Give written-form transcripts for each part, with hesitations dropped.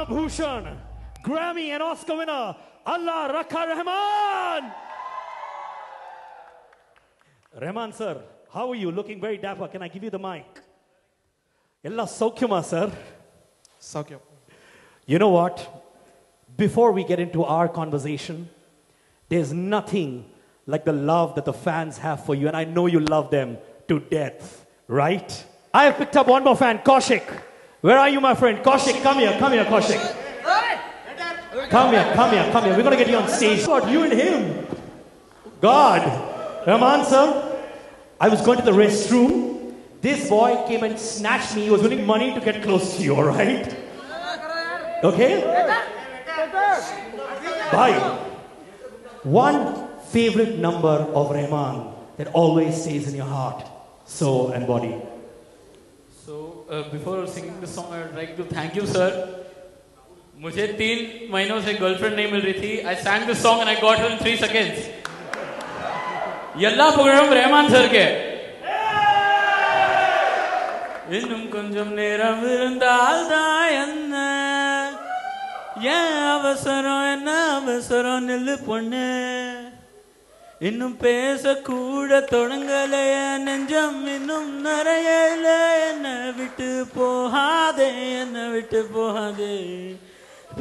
Padma Bhushan, Grammy and Oscar winner, Allah Rakha Rahman. Rahman sir, how are you? Looking very dapper. Can I give you the mic? Ella Saukyama sir. Saukyam. You know what? Before we get into our conversation, there's nothing like the love that the fans have for you, and I know you love them to death, right? I have picked up one more fan, Kaushik. Where are you, my friend? Kaushik, come here, Kaushik. Come here. We're going to get you on stage. God, you and him. God. Rahman, sir, I was going to the restroom. This boy came and snatched me. He was winning money to get close to you, all right? Okay? Bye. One favorite number of Rahman that always stays in your heart, soul and body. So, before singing the song, I would like to thank you, sir. मुझे 3 महीनों से girlfriend नहीं मिल रही थी. I sang the song and I got her in 3 seconds. यल्ला program Rahman sir के. इन्नुम कुंजम नेरम विरंदाल्दायन्ना. அவசரம் நெல்லு பொண்ணு இன்னும் பேச கூட தொடங்கலைய நெஞ்சம் இன்னும் நிறைய என்ன விட்டு போகாதே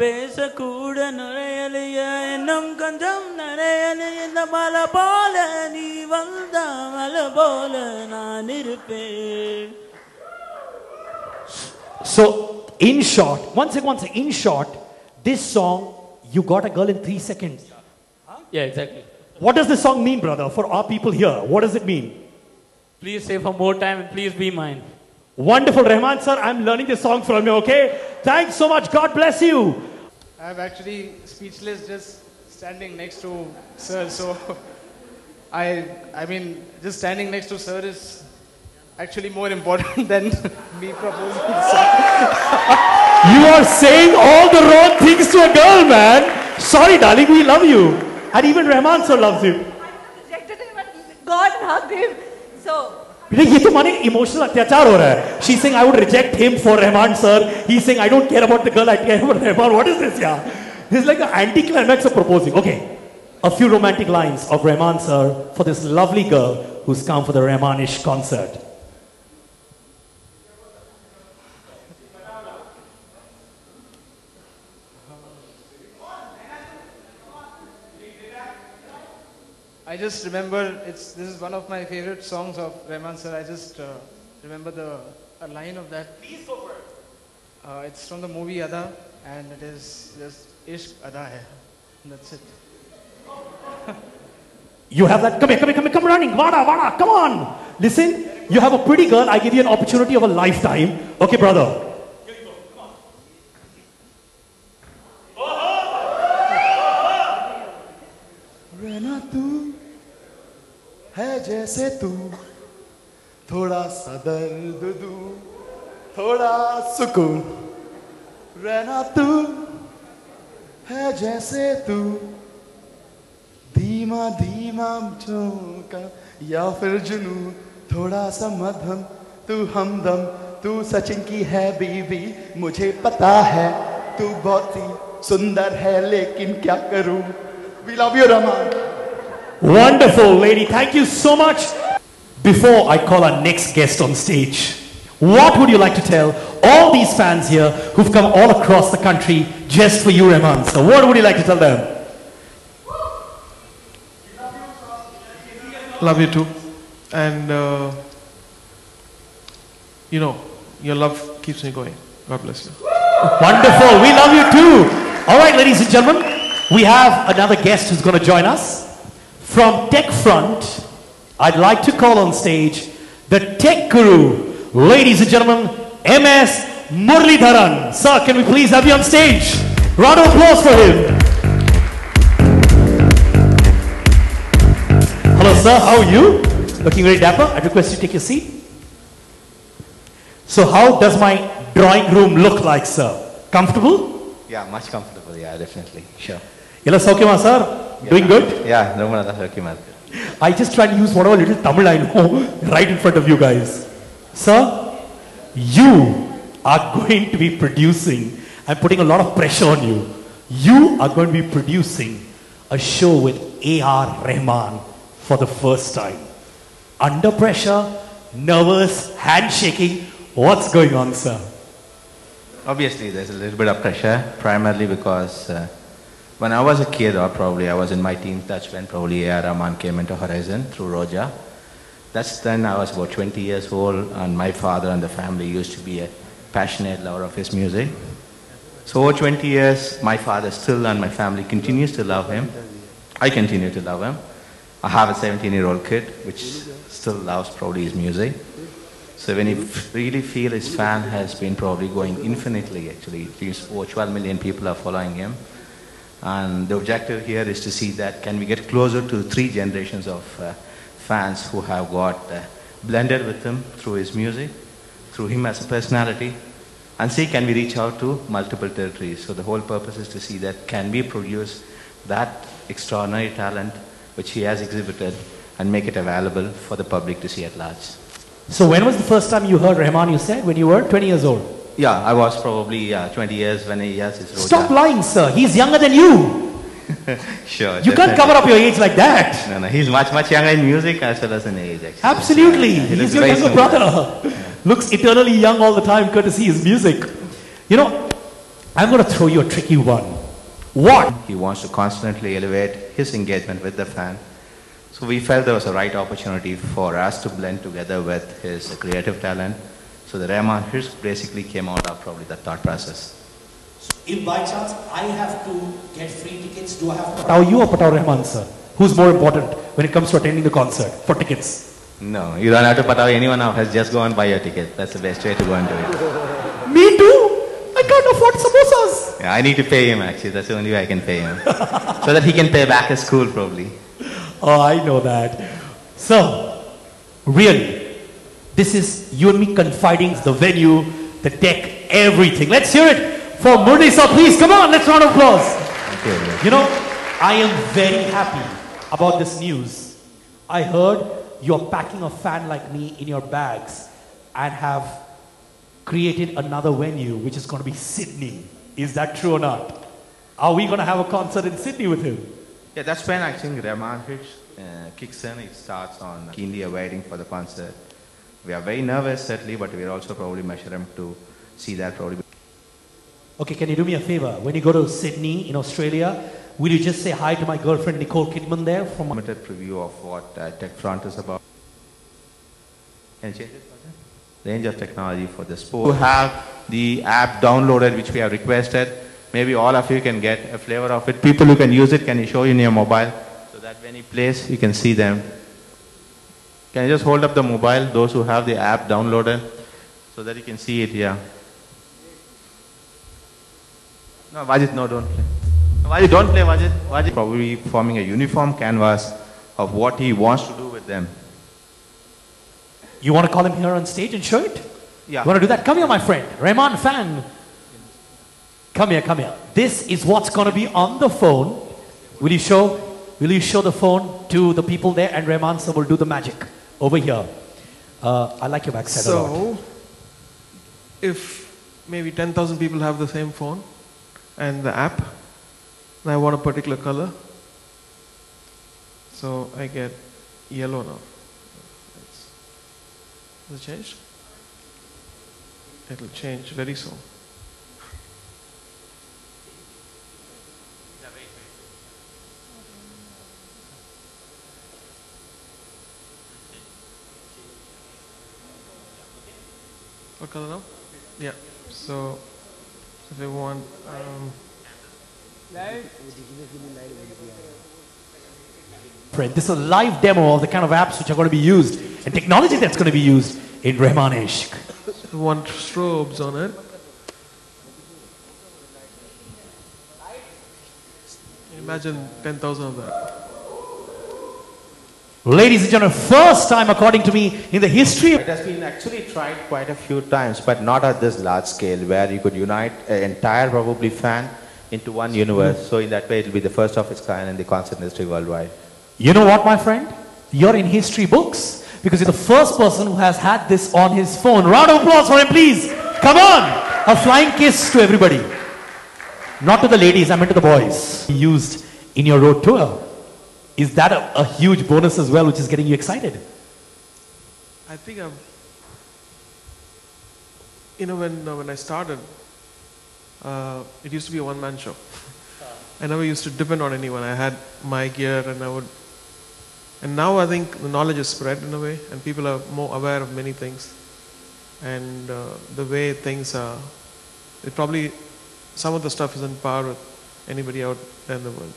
பேச கூட நுழையலைய இன்னும் கொஞ்சம் நிறைய இந்த மலை போல நீ வந்த மலை போல நான் இருப்பேன். So, in short, one second, in short, this song, you got a girl in 3 seconds. Yeah, exactly. What does this song mean, brother, for our people here? What does it mean? Please stay for more time and please be mine. Wonderful, Rahman sir. I'm learning this song from you, okay? Thanks so much. God bless you. I'm actually speechless just standing next to Sir. So, I mean, just standing next to Sir is actually more important than me proposing the song. You are saying all the wrong things to a girl, man. Sorry, darling, we love you. And even Rahman sir loves you. I rejected him and God hugged him. So, ये तो माने emotional अत्याचार हो रहा है. She's saying I would reject him for Rahman sir. He's saying I don't care about the girl, I care about Rahman. What is this, yeah? This is like an anti-climax of proposing. Okay, a few romantic lines of Rahman sir for this lovely girl who's come for the Rahmanish concert. I just remember, this is one of my favorite songs of Rahman sir. I just remember a line of that. Please go for it. It's from the movie Ada, and it is just Ishq Ada hai. That's it. You have that. Come running. Vada, come on. Listen, you have a pretty girl. I give you an opportunity of a lifetime. Okay, brother. रहना तू है जैसे तू थोड़ा सा दर्द दूं थोड़ा सुकून रहना तू है जैसे तू धीमा धीमा झोंका या फिर जुनून थोड़ा सा मध्यम तू हमदम तू सचिन की है बीवी मुझे पता है तू बहुत ही सुंदर है लेकिन क्या करूं. We love you, Rahman. Wonderful, lady. Thank you so much. Before I call our next guest on stage, what would you like to tell all these fans here who've come all across the country just for you, Rahman? So what would you like to tell them? Love you too. And, you know, your love keeps me going. God bless you. Wonderful. We love you too. All right, ladies and gentlemen. We have another guest who's going to join us. From Tech Front, I'd like to call on stage the Tech Guru. Ladies and gentlemen, MS Muralidharan. Sir, can we please have you on stage? Round of applause for him. Hello, sir. How are you? Looking very dapper. I request you take your seat. So how does my drawing room look like, sir? Comfortable? Yeah, much comfortable. Yeah, definitely. Sure. Yella Saukyama, sir? Yeah. Doing good? Yeah, Ramana Saukyama. I just try to use whatever little Tamil I know right in front of you guys. Sir, you are going to be producing I'm putting a lot of pressure on you. You are going to be producing a show with A.R. Rahman for the first time. Under pressure, nervous, handshaking. What's going on, sir? Obviously, there's a little bit of pressure, primarily because when I was a kid, or probably I was in my teens, that's when probably A.R. Rahman came into Horizon through Roja. That's then I was about 20 years old, and my father and the family used to be a passionate lover of his music. So over 20 years, my father still and my family continues to love him. I continue to love him. I have a 17-year-old kid, which still loves probably his music. So when you really feel his fan has been probably going infinitely, actually, over 12 million people are following him. And the objective here is to see that can we get closer to 3 generations of fans who have got blended with him through his music, through him as a personality, and see can we reach out to multiple territories. So the whole purpose is to see that can we produce that extraordinary talent which he has exhibited and make it available for the public to see at large. So when was the first time you heard Rahman, you said, when you were 20 years old? Yeah, I was probably 20 years when he has his Roja. Stop lying, sir. He's younger than you. Sure. You can't cover up your age like that. No, he's much, much younger in music as well as in age, actually. Absolutely. He He's looks your very younger similar. brother. Looks eternally young all the time, courtesy his music. You know, I'm going to throw you a tricky one. What? He wants to constantly elevate his engagement with the fan. So we felt there was a right opportunity for us to blend together with his creative talent. So the Rahman hits basically came out of probably the thought process. If by chance I have to get free tickets, do I have to patao you or patao Rahman, sir? Who's more important when it comes to attending the concert for tickets? No, you don't have to put out anyone else. Has just go and buy your ticket. That's the best way to go and do it. Me too. I can't afford samosas. Yeah, I need to pay him actually. That's the only way I can pay him. So that he can pay back his school probably. Oh, I know that. So, really, this is you and me confiding the venue, the deck, everything. Let's hear it for Murli sir. Please, come on, let's round of applause. Thank you. You know, I am very happy about this news. I heard you're packing a fan like me in your bags and have created another venue, which is going to be Sydney. Is that true or not? Are we going to have a concert in Sydney with him? Yeah, that's when I think Rahman kicks in. It starts on keenly awaiting for the concert. We are very nervous, certainly, but we are also probably measuring to see that probably. Okay, can you do me a favor? When you go to Sydney in Australia, will you just say hi to my girlfriend Nicole Kidman there? From Limited preview of what TechFront is about. Can you change it? Range of technology for the sport. We have the app downloaded, which we have requested. Maybe all of you can get a flavor of it. People who can use it, can you show in your mobile? So that when he plays, you can see them. Can you just hold up the mobile, those who have the app downloaded, so that you can see it here. No, Wajid, no, don't play. No, Wajid, don't play, Wajid. Wajid probably forming a uniform canvas of what he wants to do with them. You want to call him here on stage and show it? Yeah. You want to do that? Come here, my friend. Rahman fan. Come here, come here. This is what's going to be on the phone. Will you show the phone to the people there, and Rahman sir will do the magic over here. I like your backside a lot. So, if maybe 10,000 people have the same phone and the app, and I want a particular color, so I get yellow now. Has it changed? It'll change very soon. What color now? Yeah. So if we want Friend, this is a live demo of the kind of apps which are going to be used and technology that's going to be used in Rahman Ishq. we want strobes on it. Imagine 10,000 of that. Ladies and gentlemen, first time according to me in the history of It has been actually tried quite a few times, but not at this large scale where you could unite an entire probably fan into one universe. So in that way, it will be the first of its kind in the concert industry worldwide. You know what, my friend? You're in history books because you're the first person who has had this on his phone. Round of applause for him, please. Come on. A flying kiss to everybody. Not to the ladies, I meant to the boys. Used in your road tour. Is that a huge bonus as well, which is getting you excited? I think when I started, it used to be a one-man show. I never used to depend on anyone. I had my gear and now I think the knowledge is spread in a way and people are more aware of many things. And the way things are, some of the stuff is on par with anybody out there in the world.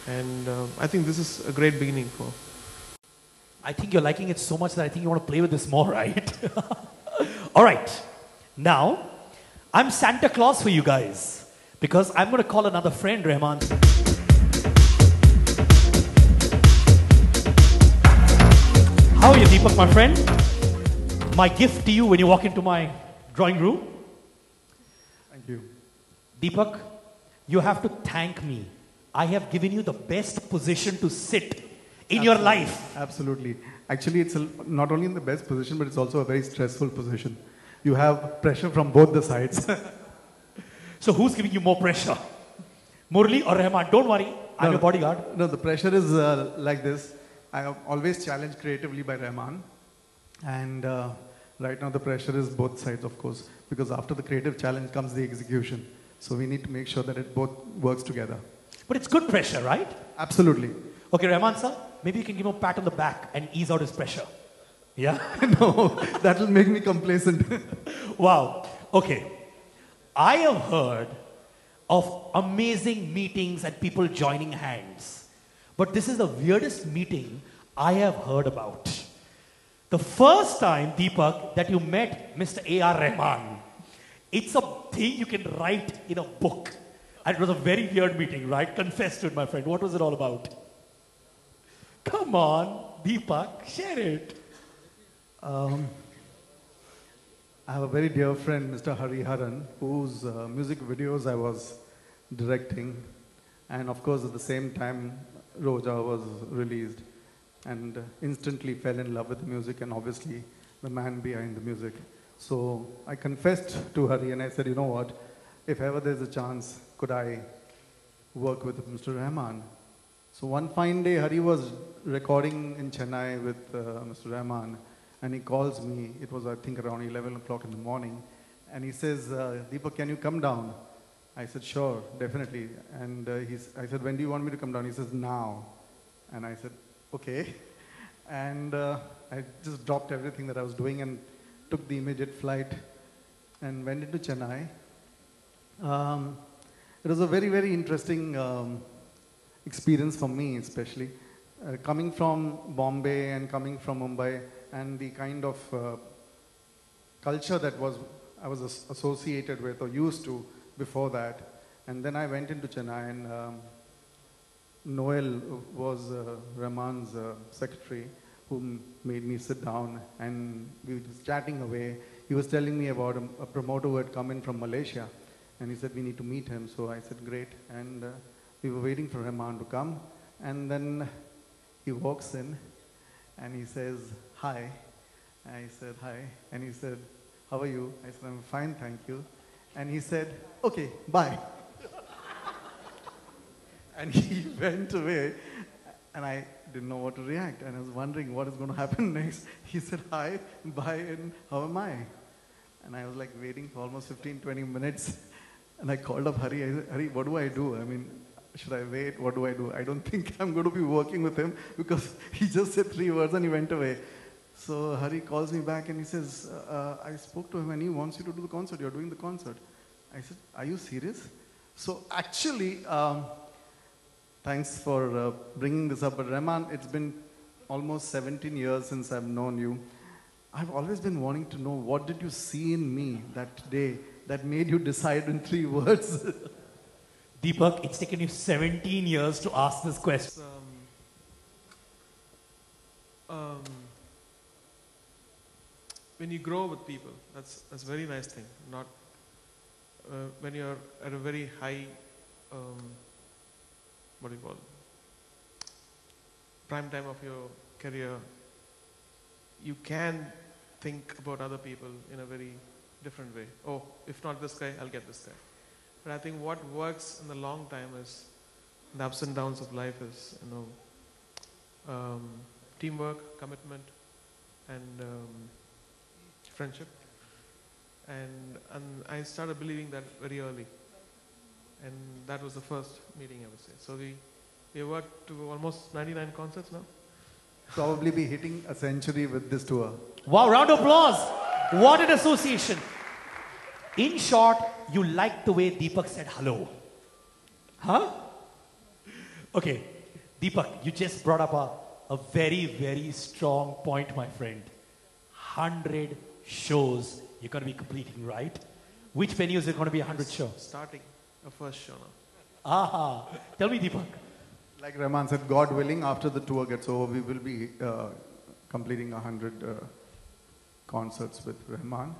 And I think this is a great beginning for. I think you're liking it so much that I think you want to play with this more, right? All right. Now, I'm Santa Claus for you guys because I'm going to call another friend, Rahman. How are you, Deepak, my friend? My gift to you when you walk into my drawing room. Thank you. Deepak, you have to thank me. I have given you the best position to sit in your life. Absolutely. Actually, it's not only in the best position, but it's also a very stressful position. You have pressure from both the sides. So who's giving you more pressure? Murli or Rahman? Don't worry, I'm your bodyguard. No, the pressure is like this. I am always challenged creatively by Rahman. And right now the pressure is both sides, of course, because after the creative challenge comes the execution. So we need to make sure that it both works together. But it's good pressure, right? Absolutely. Okay, Rahman sir, maybe you can give him a pat on the back and ease out his pressure. Yeah? No, that will make me complacent. Wow. Okay. I have heard of amazing meetings and people joining hands. But this is the weirdest meeting I have heard about. The first time, Deepak, that you met Mr. A.R. Rahman, it's a thing you can write in a book. And it was a very weird meeting, right? Confess to it, my friend. What was it all about? Come on, Deepak, share it. I have a very dear friend, Mr. Hari Haran, whose music videos I was directing. And of course, at the same time, Roja was released. And instantly fell in love with the music and obviously the man behind the music. So I confessed to Hari and I said, you know what, if ever there's a chance, could I work with Mr. Rahman? So one fine day, Hari was recording in Chennai with Mr. Rahman and he calls me, it was I think around 11 o'clock in the morning, and he says, Deepak, can you come down? I said, sure, definitely. And I said, when do you want me to come down? He says, now. And I said, okay. And I just dropped everything that I was doing and took the immediate flight and went into Chennai. It was a very, very interesting experience for me, especially. Coming from Bombay and coming from Mumbai and the kind of culture that I was associated with or used to before that. And then I went into Chennai and Noel was Rahman's secretary who made me sit down and we were just chatting away. He was telling me about a promoter who had come in from Malaysia and he said we need to meet him. So I said great, and we were waiting for Rahman to come, and then he walks in and he says hi. I said hi, and he said how are you? I said I'm fine, thank you. And he said okay, bye. And he went away, and I didn't know what to react, and I was wondering what is going to happen next. He said, hi, bye, and how am I? And I was like waiting for almost 15-20 minutes, and I called up Hari. I said, Hari, what do I do? I mean, should I wait? What do I do? I don't think I'm going to be working with him because he just said 3 words and he went away. So Hari calls me back and he says, I spoke to him and he wants you to do the concert. You're doing the concert. I said, are you serious? So actually, thanks for bringing this up. But Rahman, it's been almost 17 years since I've known you. I've always been wanting to know, what did you see in me that day that made you decide in 3 words? Deepak, it's taken you 17 years to ask this question. When you grow with people, that's a very nice thing. Not when you're at a very high, what do you call it? Prime time of your career, you can think about other people in a very different way. Oh, if not this guy, I'll get this guy. But I think what works in the long time is the ups and downs of life is, teamwork, commitment, and friendship. And I started believing that very early. And that was the first meeting, I would say. So we worked to almost 99 concerts now. Probably be hitting a century with this tour. Wow, round of applause. What an association. In short, you liked the way Deepak said hello. Huh? Okay, Deepak, you just brought up a very, very strong point, my friend. 100 shows you're going to be completing, right? Which venues are going to be 100 shows? Starting a first show now. Aha. Tell me, Deepak. Like Rahman said, God willing, after the tour gets over, we will be completing 100 concerts with Rahman.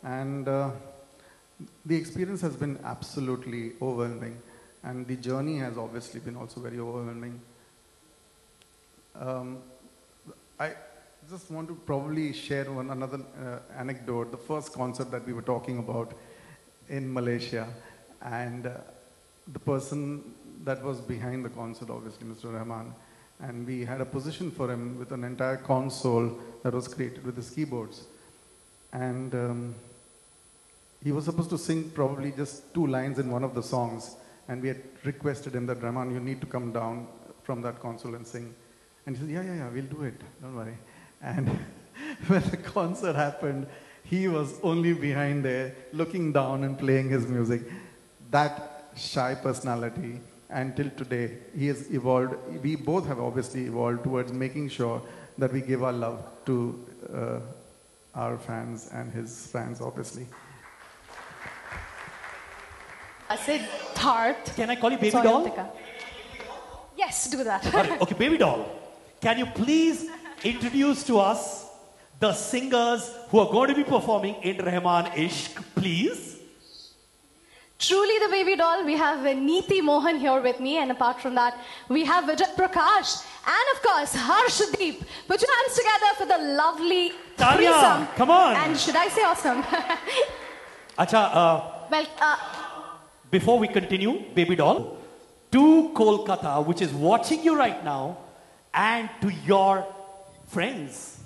And the experience has been absolutely overwhelming. And the journey has obviously been also very overwhelming. I just want to probably share another anecdote. The first concert that we were talking about in Malaysia, and the person that was behind the concert, obviously Mr. Rahman, and we had a position for him with an entire console that was created with his keyboards. And he was supposed to sing probably just 2 lines in one of the songs, and we had requested him that, Rahman, you need to come down from that console and sing. And he said, yeah, we'll do it, don't worry. And when the concert happened, he was only behind there, looking down and playing his music. That shy personality, until today, he has evolved. We both have obviously evolved towards making sure that we give our love to our fans and his fans, obviously. Siddharth. Can I call you Baby Sorry, Doll? Antika. Yes, do that. Okay, Baby Doll. Can you please introduce to us the singers who are going to be performing in Rahman Ishq, please? Truly the Baby Doll. We have Neeti Mohan here with me, and apart from that, we have Vijay Prakash and of course Harshdeep. Put your hands together for the lovely Tanya, threesome. come on. And should I say awesome? Acha, Well, before we continue, Baby Doll, to Kolkata, which is watching you right now, and to your friends.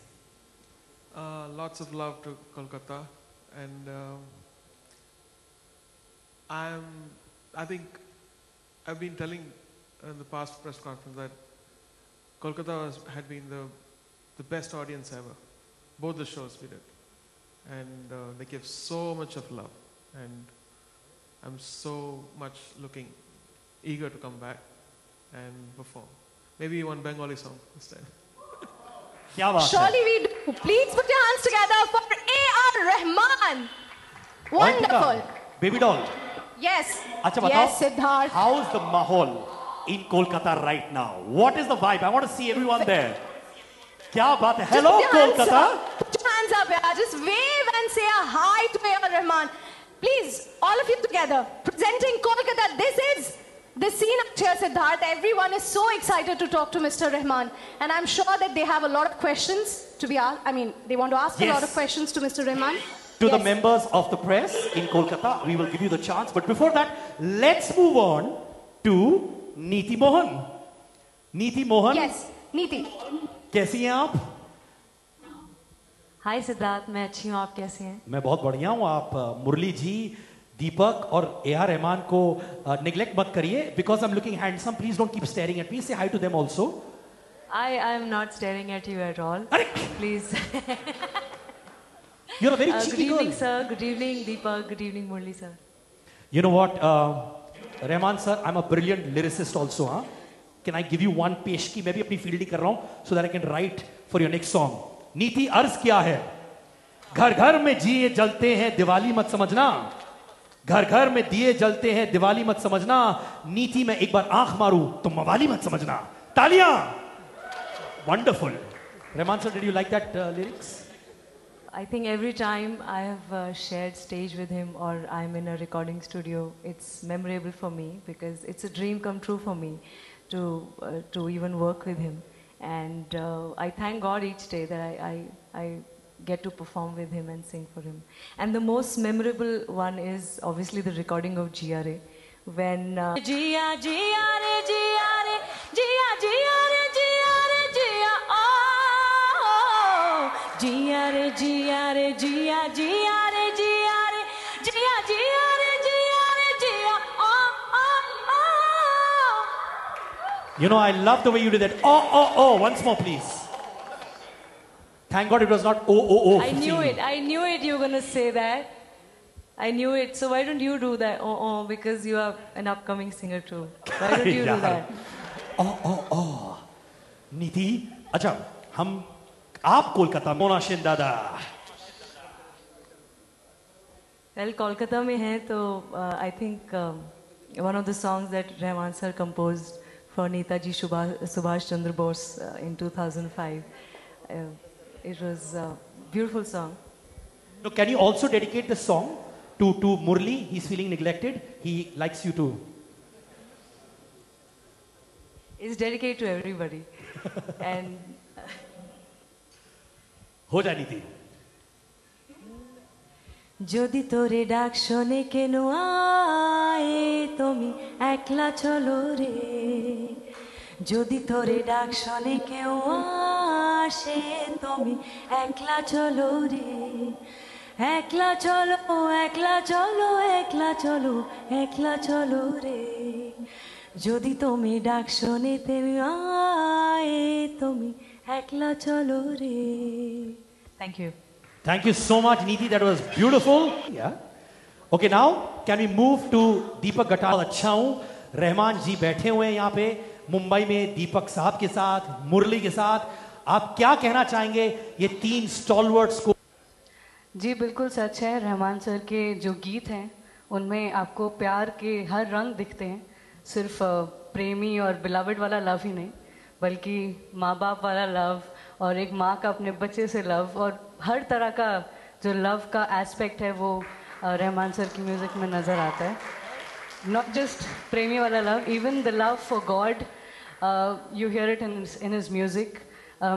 Lots of love to Kolkata, and I think I've been telling in the past press conference that Kolkata had been the best audience ever. Both the shows we did, and they gave so much of love, and I'm so much eager to come back and perform. Maybe one Bengali song this time. Kya baat hai? surely we do. Please put your hands together for A.R. Rahman. Wonderful. Baby Doll. Yes. Acha, Yes, batao, Siddharth. how's the mahol in Kolkata right now? What is the vibe? I want to see everyone there. Kya baat hai? Hello, Just put your hands Kolkata. up. Put your hands up, yeah. Just wave and say a hi to A.R. Rahman. Please, all of you together, presenting Kolkata. This is the scene up here, Siddharth. Everyone is so excited to talk to Mr. Rahman. And I'm sure that they have a lot of questions to be asked. I mean, they want to ask a lot of Yes. questions to Mr. Rahman. To the Yes. members of the press in Kolkata, we will give you the chance. But before that, let's move on to Neeti Mohan. Neeti Mohan, Yes, Neeti. कैसी हैं आप? हाय सिद्धार्थ, मैं अच्छी हूँ, आप कैसे हैं? मैं बहुत बढ़िया हूँ. आप मुरली जी, दीपक और A.R. रहमान को neglect मत करिए. Because I'm looking handsome, please don't keep staring at me. Say hi to them also. I am not staring at you at all. अरे, Please. you're a very Good cheeky evening, girl. sir. Good evening, Deepak. Good evening, Murli, sir. You know what, Rahman sir, I'm a brilliant lyricist also. Huh? Can I give you one पेशकी? मैं भी अपनी field ही कर रहा हूँ, so that I can write for your next song. नीति अर्ज क्या है? घर घर में दिए जलते हैं, दिवाली मत समझना. घर घर में दिए जलते हैं, दिवाली मत समझना. नीति में एक बार आंख मारूं तो मवाली मत समझना. तालियां. Wonderful. Rahman sir, did you like that lyrics? I think every time I have shared stage with him or I'm in a recording studio, it's memorable for me because it's a dream come true for me to even work with him. And I thank God each day that I get to perform with him and sing for him. And the most memorable one is obviously the recording of GRA. When Gia Gia re Gia re Gia Gia re Gia re Gia oh Gia re Gia re Gia Gia re Gia re Gia Gia re Gia re Gia oh. You know, I love the way you did that. Oh. Once more, please. Thank God it was not oh. I knew it you were going to say that. I knew it. So why don't you do that? Oh, because you are an upcoming singer too. Why don't you do that? Oh. नीति, अच्छा, आप कोलकाता में मोनाशिन दादा. Well, Kolkata में है तो I think one of the songs that Rahman sir composed for Netaji Subhash Chandra Bose in 2005. It was a beautiful song. So can you also dedicate the song to Murli? He's feeling neglected. He likes you too. It's dedicated to everybody. And हो जानी थी. যদি তোরে ডাক শোনে কেন আয়ে তুমি একলা চলো রে যদি তোরে ডাক শোনে কেউ আসে তুমি একলা চলো রে একলা চলো একলা চলো একলা চলো একলা চলো রে যদি তুমি ডাক শোনে তুমি আয়ে তুমি একলা চলো রে Thank you. Thank you so much, Neeti. That was beautiful. Yeah. Okay, now can we move to Deepak Ghatal? अच्छा हूँ. रहमान जी बैठे हुए हैं यहाँ पे मुंबई में दीपक साहब के साथ, मुरली के साथ. आप क्या कहना चाहेंगे ये तीन स्टॉलवर्ड्स को? जी बिल्कुल सच है. रहमान सर के जो गीत हैं उनमें आपको प्यार के हर रंग दिखते हैं. सिर्फ प्रेमी और बिलावड वाला लव ही नहीं बल्कि माँ बाप वाला लव और एक माँ का अपने बच्चे से लव और हर तरह का जो लव का एस्पेक्ट है वो रहमान सर की म्यूज़िक में नज़र आता है. नॉट जस्ट प्रेमी वाला love, even the love for God you here it in his music.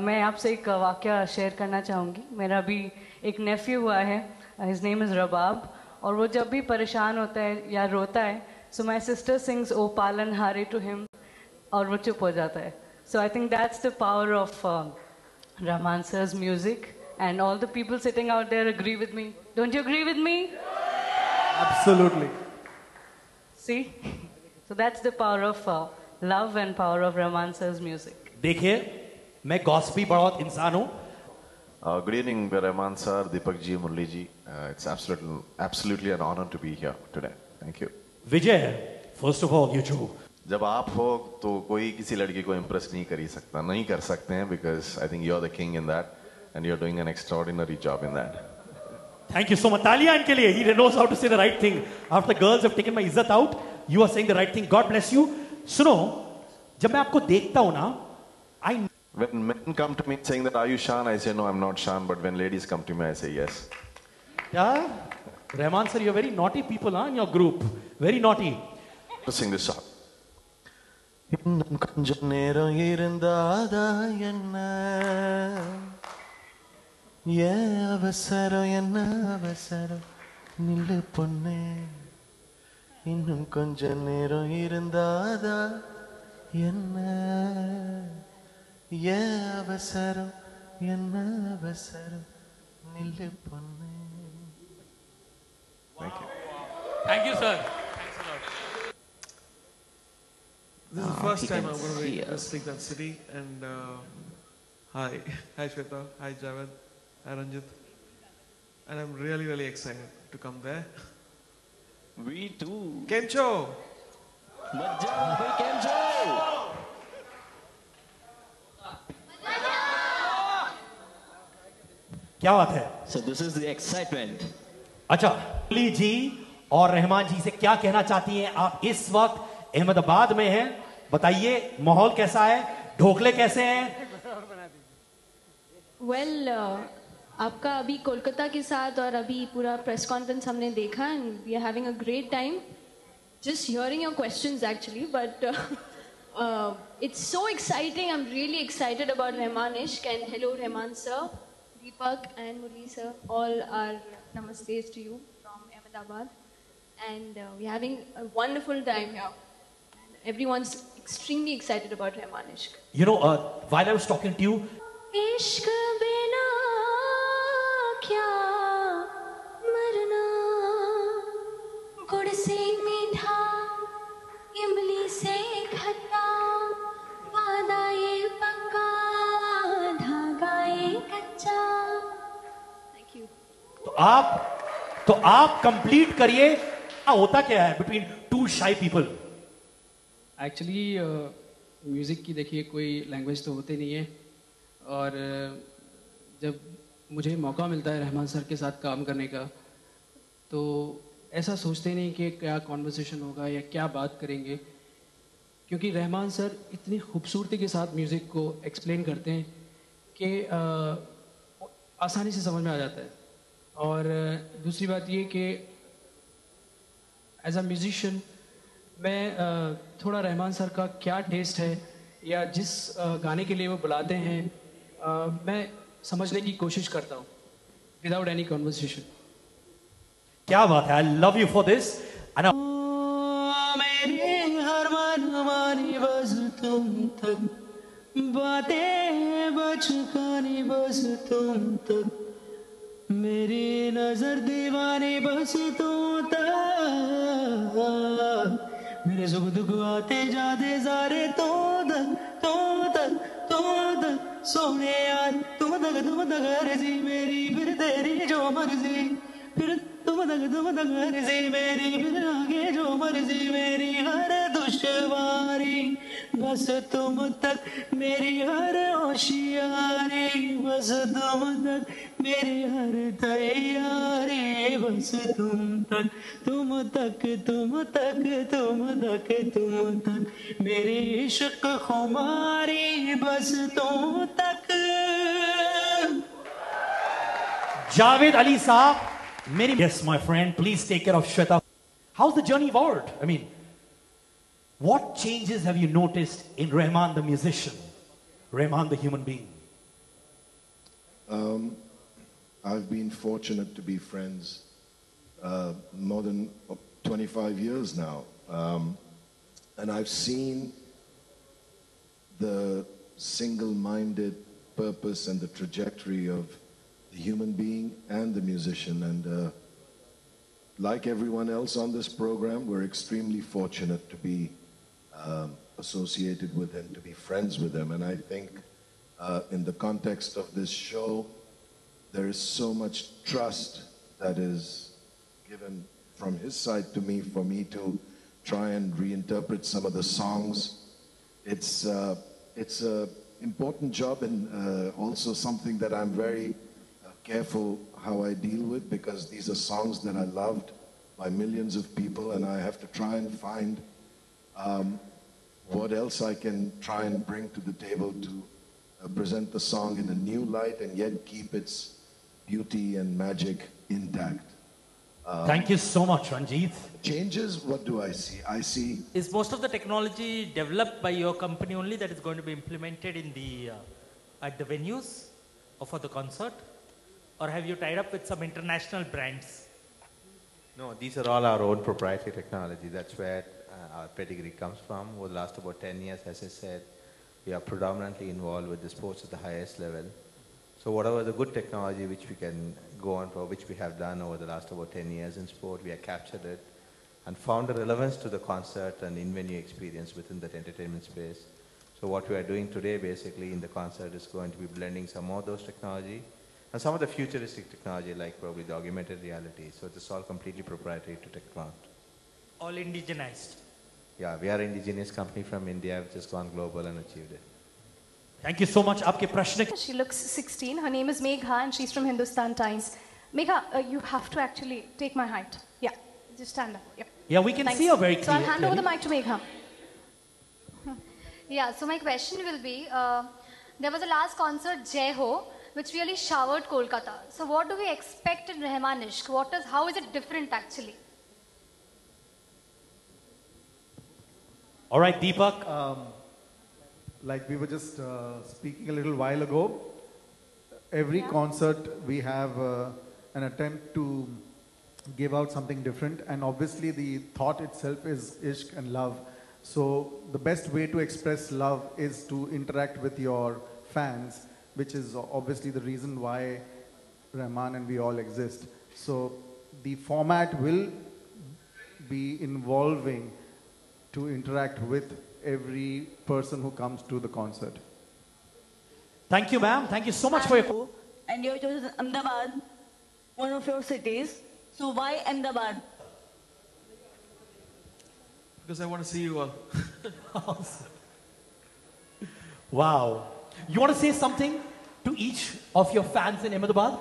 मैं आपसे एक वाक़या शेयर करना चाहूँगी. मेरा भी एक नेफ्यू हुआ है, हिज नेम इज़ रबाब, और वो जब भी परेशान होता है या रोता है सो माई सिस्टर सिंग्स ओ पालन हारे टू हिम और वो चुप हो जाता है. So I think that's the power of Rahman sir's music, and all the people sitting out there agree with me. Don't you agree with me? Absolutely. See? So that's the power of love and power of Rahman sir's music. देखिए, मैं गॉसिपी बहुत इंसान हूँ. Good evening, Rahman sir, Deepak ji, Murli ji. It's absolutely an honor to be here today. Thank you. Vijay, first of all, you too. जब आप हो तो कोई किसी लड़की को इम्प्रेस नहीं कर सकते हैं because I think you're the king in that and you're doing an extraordinary job in that. Thank you so much. तालियां इनके लिए. He knows how to say the right thing. After the girls have taken my इज्जत out, you are saying the right thing. God bless you. सुनो, जब मैं आपको देखता हूँ ना, When men come to me saying that are you Shan, I say no, I'm not Shan. But when ladies come to me, I say yes. Yeah, Rahman sir, you're very naughty people, huh, in your group. Very naughty. Let's sing this song. இன்னும் கொஞ்ச நேரம் இருந்தாதா என்ன ஏன் அவசரம் என்ன அவசரம் நில்லு பொண்ணே இன்னும் கொஞ்ச நேரம் இருந்தாதா என்ன ஏன் அவசரம் என்ன அவசரம் நில்லு பொண்ணே. Thank you. Thank you, sir. This is the first time I'm going to be visiting that city, and hi Shweta, hi Javed, hi Ranjit, and I'm really, really excited to come there. We too. Kemcho. Kemcho. क्या बात है? So this is the excitement. अच्छा, मुरली जी और रहमान जी से क्या कहना चाहती हैं आप? इस वक्त अहमदाबाद में हैं, बताइए माहौल कैसा है, ढोकले कैसे हैं? वेल आपका अभी कोलकाता के साथ और अभी पूरा प्रेस कॉन्फ्रेंस हमने देखा and we are having a great time just hearing your questions actually but it's so exciting. I am really excited about Rahman इश्क and hello Rahman sir. Deepak and Murli sir, all our namastes to you from Ahmedabad. And we're having a wonderful time here. And everyone's extremely excited about Rahman Ishq. You know, while I was talking to you, इश्क बिना क्या मरना गुड़ से मीठा इमली से खट्टा वादा ये पक्का धागा ये कच्चा थैंक यू तो आप कंप्लीट करिए। होता क्या है बिटवीन टू शाई पीपल? एक्चुअली म्यूज़िक की देखिए कोई लैंग्वेज तो होती नहीं है, और जब मुझे मौका मिलता है रहमान सर के साथ काम करने का, तो ऐसा सोचते नहीं कि क्या कॉन्वर्सेशन होगा या क्या बात करेंगे, क्योंकि रहमान सर इतनी खूबसूरती के साथ म्यूज़िक को एक्सप्लेन करते हैं कि आसानी से समझ में आ जाता है। और दूसरी बात ये कि एज अ म्यूज़िशियन मैं थोड़ा रहमान सर का क्या टेस्ट है या जिस गाने के लिए वो बुलाते हैं मैं समझने की कोशिश करता हूँ विदाउट एनी कॉन्वर्सेशन। क्या बात है, I love you for this. मेरे हर मन मानी बस तुम तक, बातें बचकानी बस तुम तक, मेरी नजर दीवानी बस तुम तक, मेरे सुख दुख आते जाते सारे तो तक सोने यार तुम तक अर्जी मेरी, फिर तेरी जो मर्जी, फिर तुम तक अर्जी मेरी, फिर आगे जो मर्जी मेरी, हर दुश्वारी बस तुम तक, मेरी हर होशियारी बस तुम तक, मेरी हर तैयारी बस तुम तक, तुम तक तुम तक तुम तक तुम तक, मेरी इश्क खुमारी बस तुम तक। Javed Ali Saab, yes, my friend, please take care of Shweta. How's the journey evolved? I mean, what changes have you noticed in Rahman the musician, Rahman the human being? I've been fortunate to be friends more than 25 years now. And I've seen the single-minded purpose and the trajectory of the human being and the musician. And like everyone else on this program, we're extremely fortunate to be associated with him, to be friends with him. And I think in the context of this show, there is so much trust that is given from his side to me for me to try and reinterpret some of the songs. It's a important job and also something that I'm very careful how I deal with, because these are songs that are loved by millions of people, and I have to try and find what else I can try and bring to the table to present the song in a new light and yet keep its beauty and magic intact. Thank you so much, Ranjit. Changes, what do I see? I see... Is most of the technology developed by your company only that is going to be implemented in the at the venues or for the concert? Or have you tied up with some international brands? No, these are all our own proprietary technology. That's where our pedigree comes from. Over the last about 10 years, as I said, we are predominantly involved with the sports at the highest level. So whatever the good technology which we can go on for, which we have done over the last about 10 years in sport, we have captured it and found a relevance to the concert and in-venue experience within that entertainment space. So what we are doing today basically in the concert is going to be blending some more of those technology and some of the futuristic technology like probably the augmented reality. So this is all completely proprietary to TechPlant. All indigenized? Yeah, we are an indigenous company from India which has gone global and achieved it. Thank you so much. Aapke prashn. She looks 16. Her name is Megha and she's from Hindustan Times. Megha, you have to actually take my height. Yeah, just stand up. Yep. Yeah, we can see her very clearly. So I'll hand over the mic to Megha. Yeah, so my question will be, there was a last concert, Jai Ho, which really showered Kolkata. So what do we expect in Rahman Ishq? How is it different actually? All right, Deepak. Like we were just speaking a little while ago, every Yeah. concert we have an attempt to give out something different, and obviously the thought itself is ishq and love. So the best way to express love is to interact with your fans, which is obviously the reason why Rahman and we all exist. So the format will be involving to interact with every person who comes to the concert. Thank you, ma'am. Thank you so much for your... And you chose Ahmedabad, one of your cities. So why Ahmedabad? Because I want to see you all. Wow. You want to say something to each of your fans in Ahmedabad?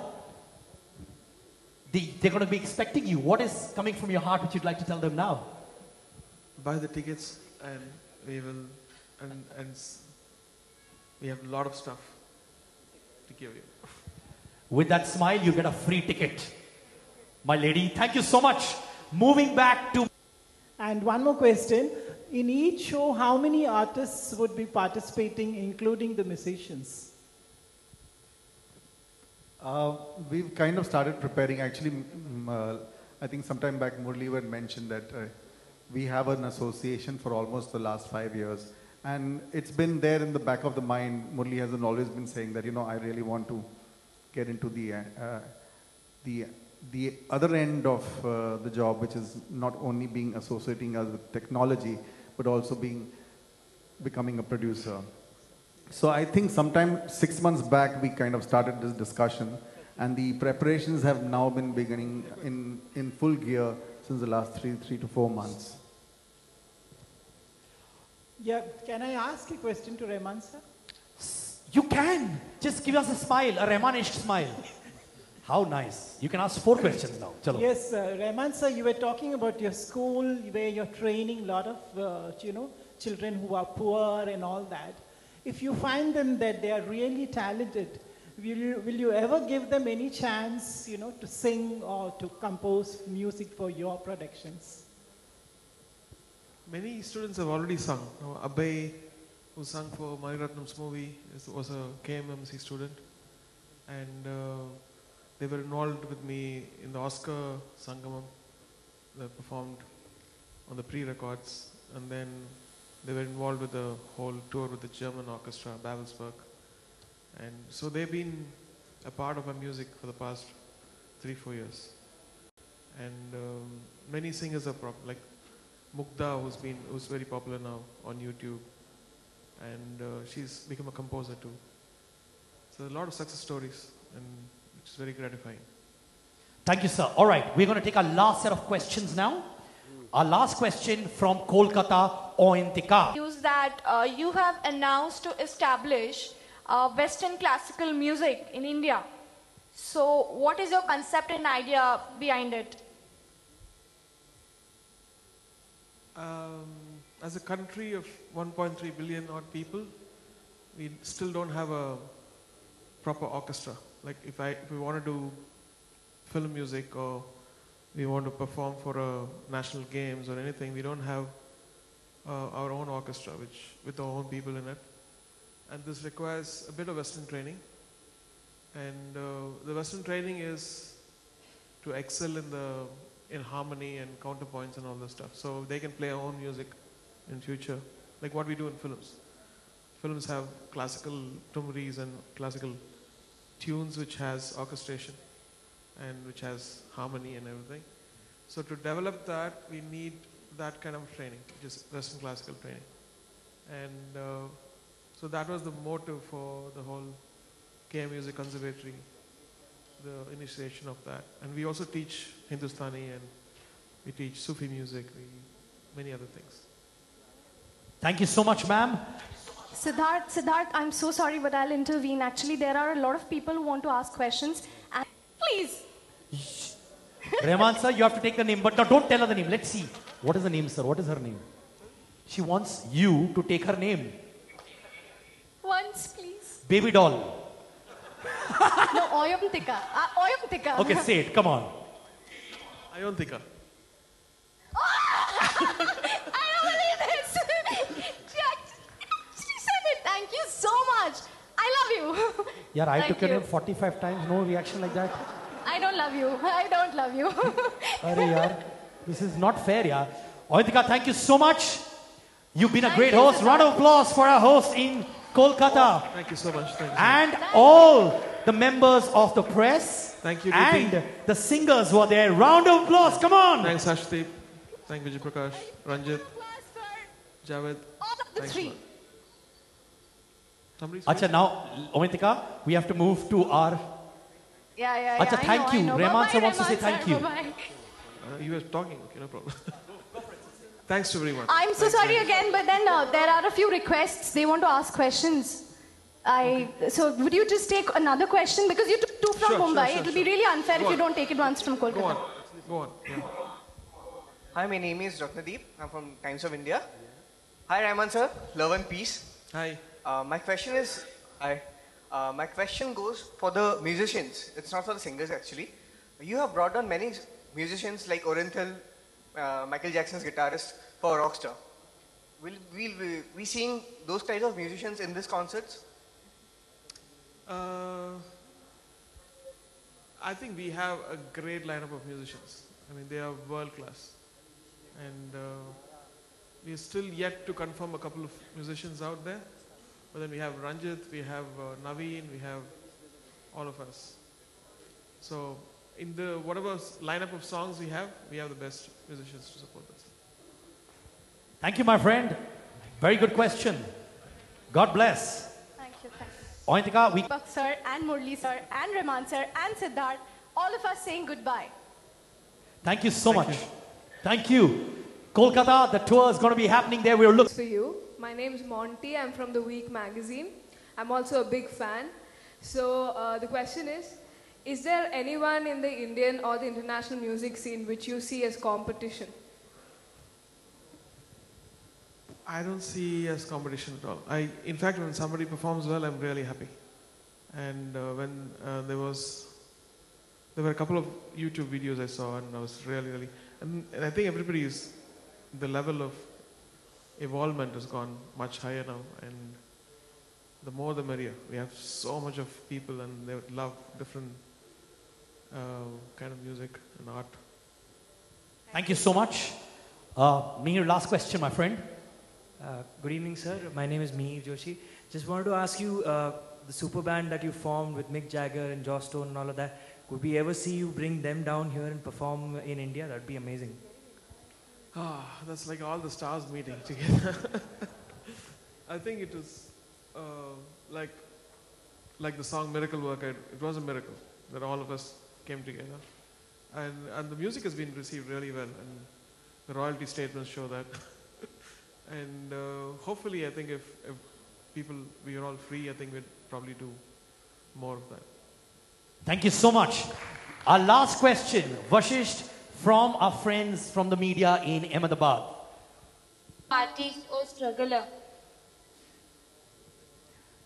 They're going to be expecting you. What is coming from your heart which you'd like to tell them now? Buy the tickets and we will, we have a lot of stuff to give you. With that smile, you get a free ticket. My lady, thank you so much. Moving back to... And one more question. In each show, how many artists would be participating, including the musicians? We've kind of started preparing. Actually, I think sometime back Murli had mentioned that we have an association for almost the last 5 years. And it's been there in the back of the mind. Murli has always been saying that, I really want to get into the other end of the job, which is not only being associating us with technology, but also becoming a producer. So I think sometime 6 months back, we kind of started this discussion, and the preparations have now been beginning in full gear since the last three to 4 months. Yeah, can I ask a question to Rahman sir? You can. Just give us a smile, a Rahman-ish smile. How nice. You can ask 4 questions now. Chalo. Yes, Rahman sir, you were talking about your school where you're training a lot of, children who are poor and all that. If you find them that they are really talented, will you ever give them any chance, to sing or to compose music for your productions? Many students have already sung. Abhay, who sang for Mani Ratnam's movie, was a KMMC student. And they were involved with me in the Oscar Sangamam. They performed on the pre-records. And then they were involved with the whole tour with the German orchestra, Babelsberg. And so they've been a part of my music for the past 3-4 years. And many singers are like Mukta, who's very popular now on YouTube. And she's become a composer too. So a lot of success stories, and which is very gratifying. Thank you, sir. All right, we're going to take our last set of questions now. Our last question from Kolkata, Ointika. News that you have announced to establish Western classical music in India. So what is your concept and idea behind it? As a country of 1.3 billion odd people, we still don't have a proper orchestra. Like if we want to do film music or we want to perform for national games or anything, we don't have our own orchestra with our own people in it. And this requires a bit of Western training. And the Western training is to excel in harmony and counterpoints and all this stuff. So they can play our own music in future, like what we do in films. Films have classical tumris and classical tunes which has orchestration and which has harmony and everything. So to develop that, we need that kind of training, which is Western classical training. And so that was the motive for the whole KM Music Conservatory, the initiation of that. And we also teach Hindustani and we teach Sufi music, many other things. Thank you so much, ma'am. Siddharth, I'm so sorry, but I'll intervene. Actually, there are a lot of people who want to ask questions. And please. Rahman sir, you have to take the name, but no, don't tell her the name. Let's see. What is the name, sir? What is her name? She wants you to take her name. Once, please. Baby doll. No, Oyamtika. Oyamtika. Okay, say it. Come on. Ayontika. I don't believe this. She said it. Thank you so much. I love you. Yeah, I Thank took your you. name 45 times. No reaction like that. I don't love you. I don't love you. Arey yaar, this is not fair, yaar. Avantika, thank you so much. You've been a Thank great you, host. Siddharth. Round of applause for our host in Kolkata. Thank you so much. Thank you. And all the members of the press. Thank you, And Diti. the singers who are there. Round of applause. Come on. Thanks, Ashdeep. Thank Vijay Prakash, Ranjit, Javed. The Thanks three. a lot. Somebody's Acha, now, Avantika, we have to move to our... Yeah. Acha, thank you. Rehman sir wants to say thank you. You were talking, okay, no problem. Thanks to everyone. I'm so Thanks, sorry Ranjit. again, but then there are a few requests. They want to ask questions. So would you just take another question? Because you took two from Sure, Mumbai. sure, It'll sure. be really unfair Go if you on. don't take it once from Kolkata. Go on. Go on. Yeah. Hi, my name is Ratnadeep. I'm from Times of India. Hi, Rahman sir. Love and peace. Hi. My question is, my question goes for the musicians. It's not for the singers actually. You have brought on many musicians like Orenthal, Michael Jackson's guitarist, for Rockstar. Will we seeing those kinds of musicians in these concerts? I think we have a great lineup of musicians. I mean, they are world class. And we are still yet to confirm a couple of musicians out there. But then we have Ranjit, we have Naveen, we have all of us. So in the whatever lineup of songs we have the best musicians to support us. Thank you, my friend. Very good question. God bless. Thank you. Avantika, we... Deepak sir and Murli sir and Rahman sir and Siddharth, all of us saying goodbye. Thank you so much. Thank you. Kolkata, the tour is going to be happening there. We're looking... For you. My name is Monty. I'm from The Week magazine. I'm also a big fan. So the question is there anyone in the Indian or the international music scene which you see as competition? I don't see as competition at all. In fact, when somebody performs well, I'm really happy. And when there were a couple of YouTube videos I saw, and I was really, and I think the level of evolvement has gone much higher now, and the more the merrier. We have so much of people, and they would love different kind of music and art. Thank you so much. Mihir, last question, my friend. Good evening, sir. My name is Mihir Joshi. Just wanted to ask you, the super band that you formed with Mick Jagger and Joss Stone and all of that, could we ever see you bring them down here and perform in India? That'd be amazing. That's like all the stars meeting together. I think it was like the song Miracle Worker. It was a miracle that all of us came together. And the music has been received really well, and the royalty statements show that. And hopefully, I think if we are all free, I think we'd probably do more of that. Thank you so much. Our last question, Vashisht, from our friends from the media in Ahmedabad. Artist or struggler?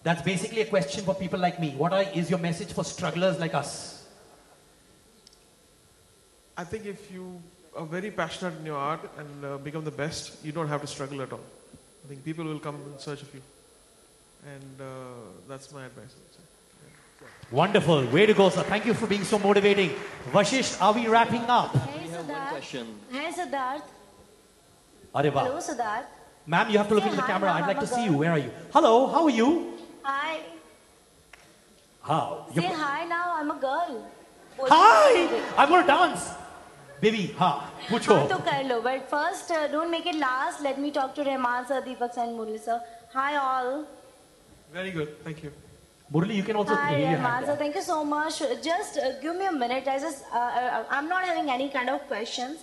That's basically a question for people like me. What is your message for strugglers like us? I think if you are very passionate in your art and become the best, you don't have to struggle at all. I think people will come in search of you. And that's my advice. Wonderful. Way to go, sir. Thank you for being so motivating. Vashisht, are we wrapping up? We have one question. Hi, Siddharth. Arre wah. Hello, Siddharth. Ma'am, you have to look Say into the hi, camera. ma'am, I'd like I'm to a see girl. you. Where are you? Hello, how are you? Hi. How? Say hi now, I'm a girl. Hi! I'm going to dance. Baby, ha. Pucho. हाँ तो कर लो, but first don't make it last. Let me talk to Rahman sir, Deepak sir, and Murli sir. Hi all. Very good. Thank you. Murli, you can also Hi wave your Rahman hand. sir, thank you so much. Just give me a minute. I'm not having any kind of questions.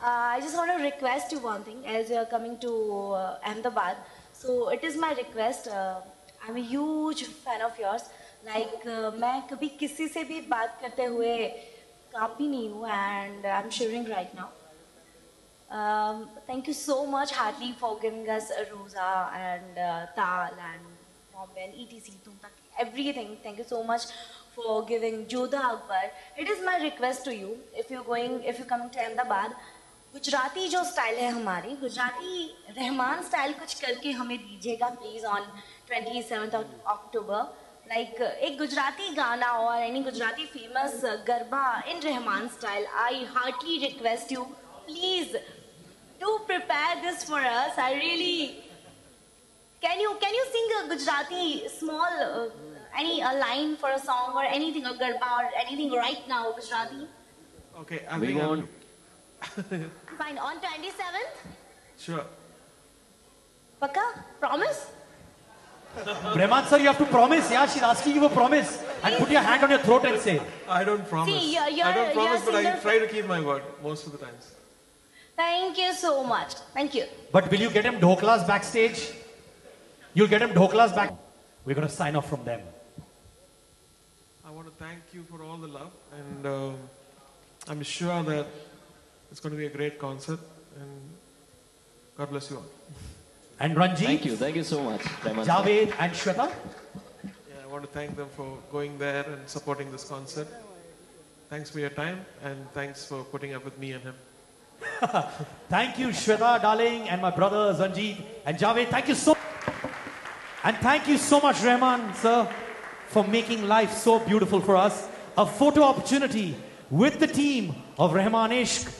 I just want to request you one thing as you are coming to Ahmedabad. So it is my request. I'm a huge fan of yours. Like मैं कभी किसी से भी बात करते हुए काफी नहीं हूँ, and I'm shivering right now. Thank you so much, Hartley, for giving us Rosa and Tal and Bombay and etc. Tum Tak, everything. Thank you so much for giving Jodha Akbar. It is my request to you, if you're coming to Ahmedabad, Gujarati जो style है हमारी, Gujarati Rahman style कुछ करके हमें दीजिएगा please on 27th of October like एक गुजराती गाना or any Gujarati famous garba in Rahman style. I heartily request you, please do prepare this for us. I really can you sing a Gujarati small a line for a song or anything, a garba or anything right now, Gujarati? Okay, We won't. Fine, on 27th? Sure. Paka? Promise? Brahman sir, you have to promise. Yeah, she's asking you a promise. And put your hand on your throat and say. I don't promise. See, I don't promise, but I try to keep my word most of the times. Thank you so much. Thank you. But will you get him dhoklas backstage? You'll get him dhoklas back. We're going to sign off from them. I want to thank you for all the love, and I'm sure that it's going to be a great concert, and God bless you all. And Ranjit. Thank you so much. Javed and Shweta. Yeah, I want to thank them for going there and supporting this concert. Thanks for your time, and thanks for putting up with me and him. Thank you, Shweta, darling, and my brothers, Ranjit and Javed. Thank you so much. And thank you so much, Rahman, sir, for making life so beautiful for us. A photo opportunity with the team of Rahman Ishq.